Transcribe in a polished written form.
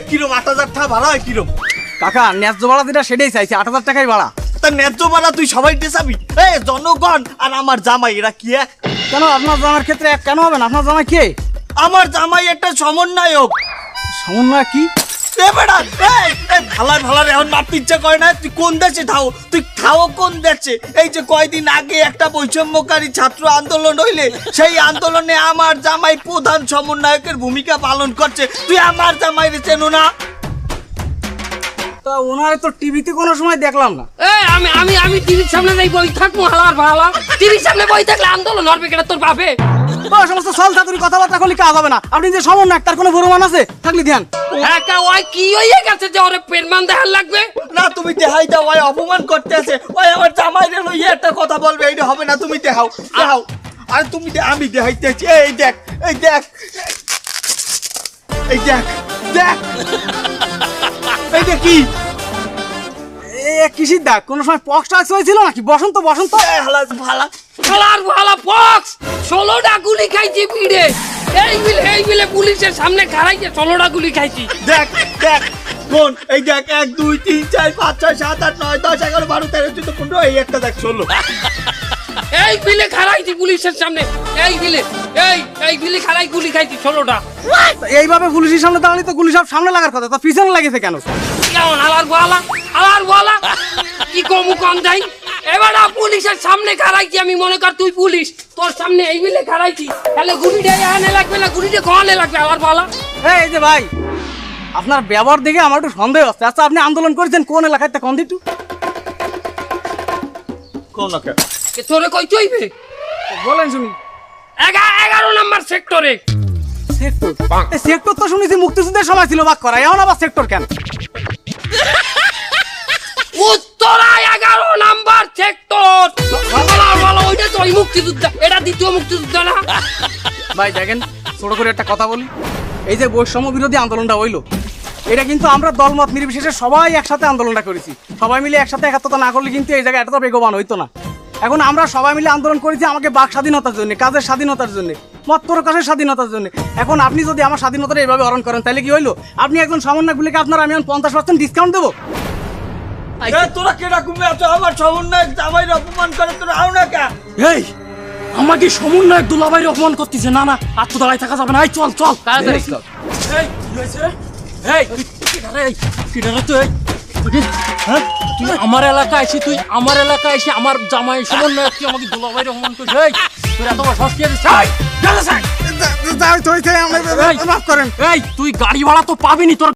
কিরম 8,000 টাকা ভাড়া হয় কিরম? কাকা ন্যায্য ভাড়া যেটা সেটাই চাইছি, 8,000 টাকাই ভাড়া। তা ন্যায্য ভাড়া তুই সবাই দেশাবি? জনগণ আর আমার জামাই এরা কি এক? কেন আপনার জামার ক্ষেত্রে এক কেন হবেন? আপনার জামাই কে? আমার জামাই একটা সমন্বয়ক। সমন্বয় কি? ভালার এখন মারতে ইচ্ছা করে না। তুই কোন দেশে থাও? তুই থাও কোন দেশে? এই যে কয়দিন আগে একটা বৈষম্যকারী ছাত্র আন্দোলন হইলে সেই আন্দোলনে আমার জামাই প্রধান সমন্বয়কের ভূমিকা পালন করছে। তুই আমার জামাইরে চেনো না? তা ওনারে তো টিভিতে কোনো সময় দেখলাম না। আমি টিভির সামনে নেই বই থাকবো হালার ভালা। টিভির সামনে বই থাকলে আন্দোলন হবে কেন তোর বাপে? ও সমস্ত সল ছাত্রী কথাবার্তা করলে কাজ হবে না। আপনি যে সমন্বয় তার কোনো প্রমাণ আছে থাকলে ধ্যান। হ্যাঁ কা ওই কি হইয়া গেছে যে ওরে পেরমান দেখার লাগবে? না তুমি দেখাই দাও, ওই অপমান করতে আছে। ওই আমার জামাইরে লইয়া একটা কথা বলবে, এইটা হবে না। তুমি দেখাও। আর তুমি আমি দেখাইতেছি। এই দেখ এই দেখ এইটা কি? কিসির দাগ? কোনো সময় পক্স টাক্স হয়েছিল নাকি? বসন্ত হালার ভালা পক্স 16টা গুলি খাইছি ভিড়ে। এই মিলে পুলিশের সামনে খাড়াইছে 16টা গুলি খাইছি। দেখ কোন? এই দেখ 1 2 3 4 5 6 7 8 9 10 11 12 13 14 15 এই একটা দেখ 16। এই মিলে খাড়াইছি পুলিশের সামনে। এই মিলে খাড়াই গুলি খাইছি 16টা। এইভাবে পুলিশের সামনে দাঁড়ালে তো গুলি সব সামনে লাগার কথা, তা পিছনে লাগেছে কেন? কেমন হালার ভালা কি কমু কম যাই? এবারে পুলিশের সামনে খাড়াইছি আমি, মনে কর তুই পুলিশ, তোর সামনে এই মিলে খাড়াইছি। তাহলে গুলিটা আনে লাগবে না, গুলিটা কমানে লাগবে হালার ভালা। এই যে ভাই, আপনার ব্যবহার দেখে আমার একটু সন্দেহ হচ্ছে। আচ্ছা আপনি আন্দোলন করেছেন কোন এলাকায়? তা কোন দিটু কোন না তোরে কই চইবে বলেন শুনি। 11 নম্বর সেক্টরে। সেক্টর তো শুনেছি মুক্তিযুদ্ধের সময় ছিল ভাগ করা, এখন আবার সেক্টর কেন? উত্তরায় 11 নম্বর সেক্টর। ভালো ওইটা তো মুক্তিযুদ্ধ, এটা দ্বিতীয় মুক্তিযুদ্ধ না ভাই দেখেন, ছোট করে একটা কথা বলি। এই যে বৈষম্য বিরোধী আন্দোলনটা হইলো, এটা কিন্তু আমরা দলমত নির্বিশেষে সবাই একসাথে আন্দোলনটা করেছি। সবাই মিলে একসাথে একাত্মতা না করলে কিন্তু এই জায়গায় এটা তো বেগবান হইতো না। এখন আমরা সবাই মিলে আন্দোলন করেছি আমাকে বাক স্বাধীনতার জন্য, কাজের স্বাধীনতার জন্য, মত প্রকাশের স্বাধীনতার জন্য। এখন আপনি যদি আমার স্বাধীনতাটা এইভাবে হরণ করেন তাহলে কি হইলো? আপনি একজন সমন্বয়গুলিকে আপনার আমি 50% ডিসকাউন্ট দেবো? তোরা কেডা কমে আছো? আমার সমন্বয়ক জামাইরে অপমান করে তোরা আও না কে? এই আমাকে সমন্বয়ক দুলাভাইয়ের অপমান করতেছে। না আর তো দাঁড়ায় থাকা যাবে না। চল তাড়াতাড়ি চল। এই কি হয়েছে? এই তুই কিডারে তুই? হ্যাঁ তুই আমার এলাকায় আইছিস, আমার জামাই সমন্বয়ক তুই আমাকে দুলাভাইয়ের অপমান করছিস। এই তোর এত বড় সাহস কি আছে? এই তুই গাড়ি ভাড়া তো পাবিনি তোর